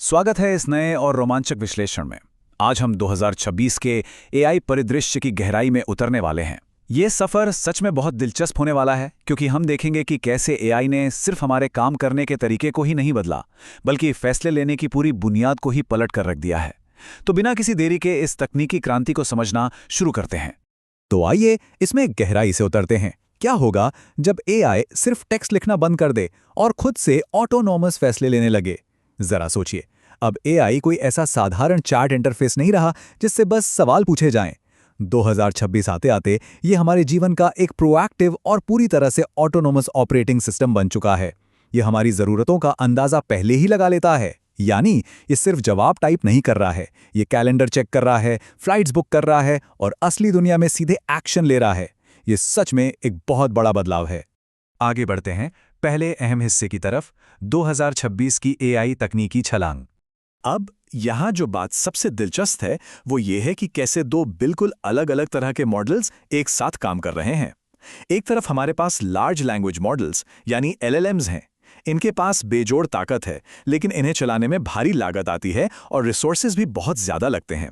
स्वागत है इस नए और रोमांचक विश्लेषण में। आज हम 2026 के एआई परिदृश्य की गहराई में उतरने वाले हैं। ये सफ़र सच में बहुत दिलचस्प होने वाला है, क्योंकि हम देखेंगे कि कैसे एआई ने सिर्फ हमारे काम करने के तरीके को ही नहीं बदला, बल्कि फैसले लेने की पूरी बुनियाद को ही पलट कर रख दिया है। तो बिना किसी देरी के इस तकनीकी क्रांति को समझना शुरू करते हैं। तो आइए इसमें गहराई से उतरते हैं। क्या होगा जब एआई सिर्फ टेक्स्ट लिखना बंद कर दे और खुद से ऑटोनॉमस फैसले लेने लगे? जरा सोचिए, अब एआई कोई ऐसा साधारण चैट इंटरफेस नहीं रहा जिससे बस सवाल पूछे जाएं। 2026 आते आते ये हमारे जीवन का एक प्रोएक्टिव और पूरी तरह से ऑटोनॉमस ऑपरेटिंग सिस्टम बन चुका है। ये हमारी ज़रूरतों का अंदाज़ा पहले ही लगा लेता है। यानी ये सिर्फ जवाब टाइप नहीं कर रहा है, ये कैलेंडर चेक कर रहा है, फ्लाइट्स बुक कर रहा है और असली दुनिया में सीधे एक्शन ले रहा है। ये सच में एक बहुत बड़ा बदलाव है। आगे बढ़ते हैं पहले अहम हिस्से की तरफ, 2026 की एआई तकनीकी छलांग। अब यहाँ जो बात सबसे दिलचस्प है वो ये है कि कैसे दो बिल्कुल अलग अलग तरह के मॉडल्स एक साथ काम कर रहे हैं। एक तरफ हमारे पास लार्ज लैंग्वेज मॉडल्स यानी एलएलएम्स हैं। इनके पास बेजोड़ ताकत है, लेकिन इन्हें चलाने में भारी लागत आती है और रिसोर्सेज भी बहुत ज़्यादा लगते हैं।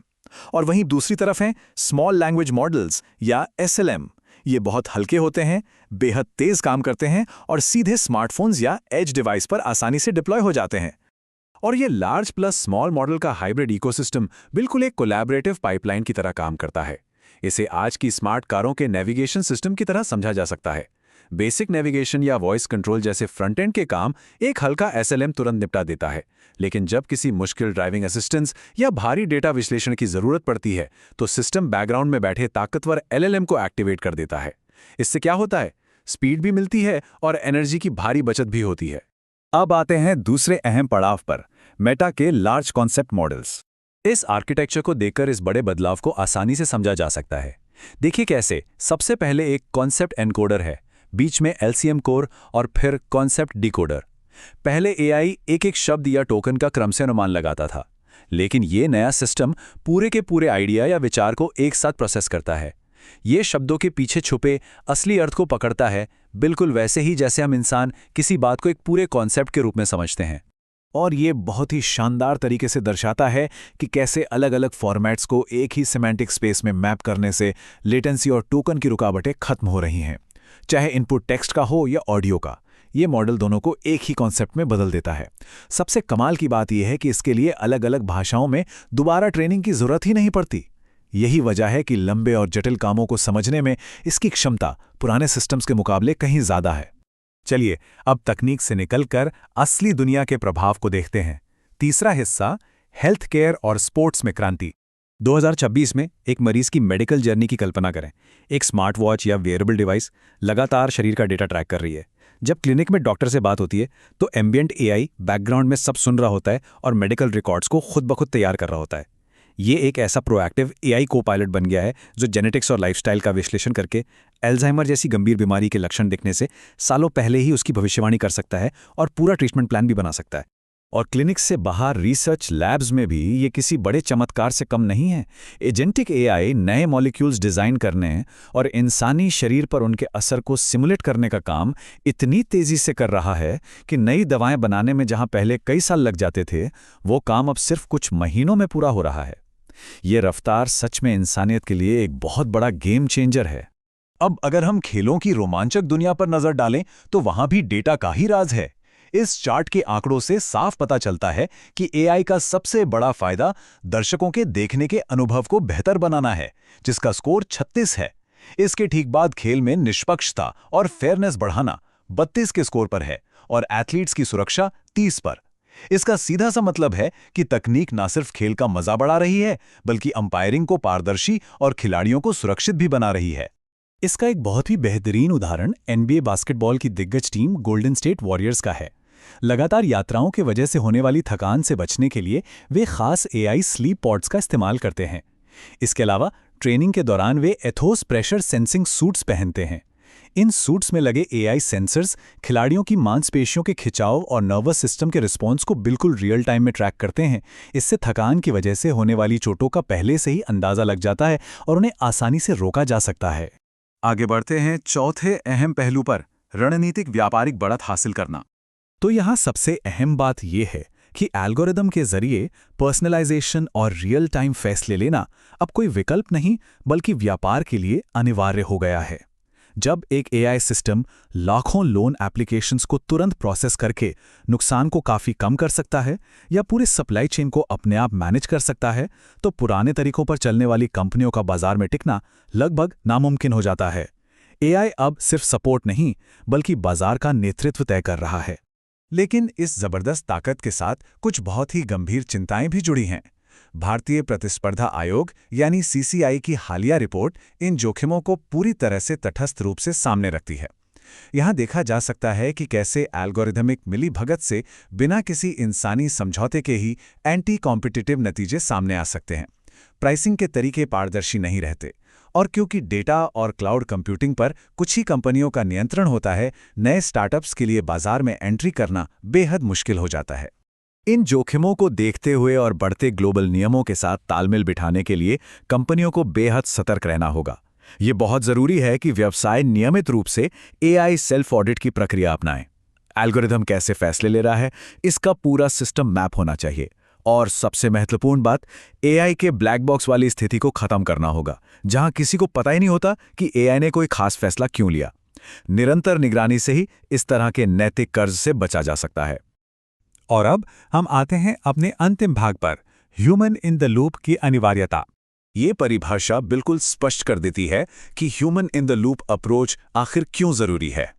और वहीं दूसरी तरफ हैं स्मॉल लैंग्वेज मॉडल्स या एसएलएम। ये बहुत हल्के होते हैं, बेहद तेज काम करते हैं और सीधे स्मार्टफोन्स या एज डिवाइस पर आसानी से डिप्लॉय हो जाते हैं। और ये लार्ज प्लस स्मॉल मॉडल का हाइब्रिड इकोसिस्टम बिल्कुल एक कोलैबोरेटिव पाइपलाइन की तरह काम करता है। इसे आज की स्मार्ट कारों के नेविगेशन सिस्टम की तरह समझा जा सकता है। बेसिक नेविगेशन या वॉइस कंट्रोल जैसे फ्रंट एंड के काम एक हल्का एसएलएम तुरंत निपटा देता है, लेकिन जब किसी मुश्किल ड्राइविंग असिस्टेंस या भारी डेटा विश्लेषण की जरूरत पड़ती है तो सिस्टम बैकग्राउंड में बैठे ताकतवर एलएलएम को एक्टिवेट कर देता है। इससे क्या होता है? स्पीड भी मिलती है और एनर्जी की भारी बचत भी होती है। अब आते हैं दूसरे अहम पड़ाव पर, मेटा के लार्ज कॉन्सेप्ट मॉडल्स। इस आर्किटेक्चर को देखकर इस बड़े बदलाव को आसानी से समझा जा सकता है। देखिए कैसे। सबसे पहले एक कॉन्सेप्ट एनकोडर है, बीच में एलसीएम कोर और फिर कॉन्सेप्ट डिकोडर। पहले एआई एक एक शब्द या टोकन का क्रम से अनुमान लगाता था, लेकिन ये नया सिस्टम पूरे के पूरे आइडिया या विचार को एक साथ प्रोसेस करता है। ये शब्दों के पीछे छुपे असली अर्थ को पकड़ता है, बिल्कुल वैसे ही जैसे हम इंसान किसी बात को एक पूरे कॉन्सेप्ट के रूप में समझते हैं। और ये बहुत ही शानदार तरीके से दर्शाता है कि कैसे अलग अलग फॉर्मेट्स को एक ही सिमेंटिक स्पेस में मैप करने से लेटेंसी और टोकन की रुकावटें खत्म हो रही हैं। चाहे इनपुट टेक्स्ट का हो या ऑडियो का, ये मॉडल दोनों को एक ही कॉन्सेप्ट में बदल देता है। सबसे कमाल की बात यह है कि इसके लिए अलग अलग भाषाओं में दोबारा ट्रेनिंग की जरूरत ही नहीं पड़ती। यही वजह है कि लंबे और जटिल कामों को समझने में इसकी क्षमता पुराने सिस्टम्स के मुकाबले कहीं ज़्यादा है। चलिए अब तकनीक से निकलकर असली दुनिया के प्रभाव को देखते हैं। तीसरा हिस्सा, हेल्थ केयर और स्पोर्ट्स में क्रांति। 2026 में एक मरीज की मेडिकल जर्नी की कल्पना करें। एक स्मार्ट वॉच या वेयरेबल डिवाइस लगातार शरीर का डेटा ट्रैक कर रही है। जब क्लिनिक में डॉक्टर से बात होती है तो एम्बिएंट एआई बैकग्राउंड में सब सुन रहा होता है और मेडिकल रिकॉर्ड्स को खुद ब खुद तैयार कर रहा होता है। ये एक ऐसा प्रोएक्टिव एआई को पायलट बन गया है जो जेनेटिक्स और लाइफस्टाइल का विश्लेषण करके अल्जाइमर जैसी गंभीर बीमारी के लक्षण दिखने से सालों पहले ही उसकी भविष्यवाणी कर सकता है और पूरा ट्रीटमेंट प्लान भी बना सकता है। और क्लिनिक से बाहर रिसर्च लैब्स में भी ये किसी बड़े चमत्कार से कम नहीं है। एजेंटिक एआई नए मॉलिक्यूल्स डिज़ाइन करने और इंसानी शरीर पर उनके असर को सिमुलेट करने का काम इतनी तेज़ी से कर रहा है कि नई दवाएं बनाने में जहां पहले कई साल लग जाते थे, वो काम अब सिर्फ कुछ महीनों में पूरा हो रहा है। ये रफ्तार सच में इंसानियत के लिए एक बहुत बड़ा गेम चेंजर है। अब अगर हम खेलों की रोमांचक दुनिया पर नजर डालें तो वहां भी डेटा का ही राज है। इस चार्ट के आंकड़ों से साफ पता चलता है कि एआई का सबसे बड़ा फायदा दर्शकों के देखने के अनुभव को बेहतर बनाना है, जिसका स्कोर 36 है। इसके ठीक बाद खेल में निष्पक्षता और फेयरनेस बढ़ाना 32 के स्कोर पर है और एथलीट्स की सुरक्षा 30 पर। इसका सीधा सा मतलब है कि तकनीक न सिर्फ खेल का मजा बढ़ा रही है, बल्कि अंपायरिंग को पारदर्शी और खिलाड़ियों को सुरक्षित भी बना रही है। इसका एक बहुत ही बेहतरीन उदाहरण एनबीए बास्केटबॉल की दिग्गज टीम गोल्डन स्टेट वॉरियर्स का है। लगातार यात्राओं की वजह से होने वाली थकान से बचने के लिए वे खास एआई स्लीप पॉड्स का इस्तेमाल करते हैं। इसके अलावा ट्रेनिंग के दौरान वे एथोस प्रेशर सेंसिंग सूट्स पहनते हैं। इन सूट्स में लगे एआई सेंसर्स खिलाड़ियों की मांसपेशियों के खिंचाव और नर्वस सिस्टम के रिस्पॉन्स को बिल्कुल रियल टाइम में ट्रैक करते हैं। इससे थकान की वजह से होने वाली चोटों का पहले से ही अंदाजा लग जाता है और उन्हें आसानी से रोका जा सकता है। आगे बढ़ते हैं चौथे अहम पहलू पर, रणनीतिक व्यापारिक बढ़त हासिल करना। तो यहाँ सबसे अहम बात यह है कि एल्गोरिदम के जरिए पर्सनलाइजेशन और रियल टाइम फैसले लेना अब कोई विकल्प नहीं बल्कि व्यापार के लिए अनिवार्य हो गया है। जब एक एआई सिस्टम लाखों लोन एप्लीकेशंस को तुरंत प्रोसेस करके नुकसान को काफ़ी कम कर सकता है या पूरे सप्लाई चेन को अपने आप मैनेज कर सकता है, तो पुराने तरीकों पर चलने वाली कंपनियों का बाजार में टिकना लगभग नामुमकिन हो जाता है। एआई अब सिर्फ सपोर्ट नहीं बल्कि बाजार का नेतृत्व तय कर रहा है। लेकिन इस जबरदस्त ताकत के साथ कुछ बहुत ही गंभीर चिंताएं भी जुड़ी हैं। भारतीय प्रतिस्पर्धा आयोग यानी सीसीआई की हालिया रिपोर्ट इन जोखिमों को पूरी तरह से तटस्थ रूप से सामने रखती है। यहां देखा जा सकता है कि कैसे एल्गोरिथमिक मिलीभगत से बिना किसी इंसानी समझौते के ही एंटी कॉम्पिटिटिव नतीजे सामने आ सकते हैं। प्राइसिंग के तरीके पारदर्शी नहीं रहते और क्योंकि डेटा और क्लाउड कंप्यूटिंग पर कुछ ही कंपनियों का नियंत्रण होता है, नए स्टार्टअप्स के लिए बाजार में एंट्री करना बेहद मुश्किल हो जाता है। इन जोखिमों को देखते हुए और बढ़ते ग्लोबल नियमों के साथ तालमेल बिठाने के लिए कंपनियों को बेहद सतर्क रहना होगा। ये बहुत जरूरी है कि व्यवसाय नियमित रूप से एआई सेल्फ ऑडिट की प्रक्रिया अपनाएं। एल्गोरिथम कैसे फैसले ले रहा है, इसका पूरा सिस्टम मैप होना चाहिए। और सबसे महत्वपूर्ण बात, एआई के ब्लैक बॉक्स वाली स्थिति को खत्म करना होगा, जहां किसी को पता ही नहीं होता कि एआई ने कोई खास फैसला क्यों लिया। निरंतर निगरानी से ही इस तरह के नैतिक कर्ज से बचा जा सकता है। और अब हम आते हैं अपने अंतिम भाग पर, ह्यूमन इन द लूप की अनिवार्यता। ये परिभाषा बिल्कुल स्पष्ट कर देती है कि human in the loop approach आखिर क्यों जरूरी है।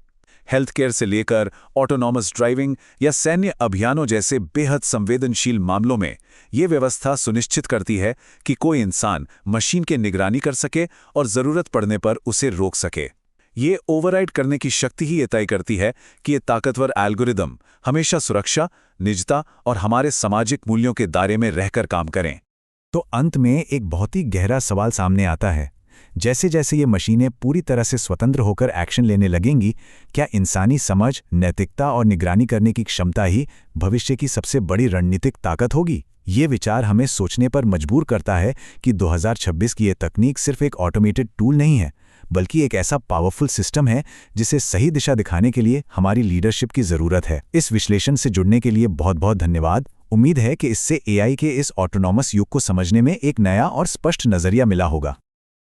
हेल्थ केयर से लेकर ऑटोनॉमस ड्राइविंग या सैन्य अभियानों जैसे बेहद संवेदनशील मामलों में ये व्यवस्था सुनिश्चित करती है कि कोई इंसान मशीन के निगरानी कर सके और जरूरत पड़ने पर उसे रोक सके। ये ओवरराइड करने की शक्ति ही ये तय करती है कि ये ताकतवर एल्गोरिदम हमेशा सुरक्षा, निजता और हमारे सामाजिक मूल्यों के दायरे में रहकर काम करें। तो अंत में एक बहुत ही गहरा सवाल सामने आता है, जैसे जैसे ये मशीनें पूरी तरह से स्वतंत्र होकर एक्शन लेने लगेंगी, क्या इंसानी समझ, नैतिकता और निगरानी करने की क्षमता ही भविष्य की सबसे बड़ी रणनीतिक ताकत होगी? ये विचार हमें सोचने पर मजबूर करता है कि 2026 की ये तकनीक सिर्फ एक ऑटोमेटेड टूल नहीं है, बल्कि एक ऐसा पावरफुल सिस्टम है जिसे सही दिशा दिखाने के लिए हमारी लीडरशिप की ज़रूरत है। इस विश्लेषण से जुड़ने के लिए बहुत बहुत धन्यवाद। उम्मीद है कि इससे एआई के इस ऑटोनॉमस युग को समझने में एक नया और स्पष्ट नज़रिया मिला होगा।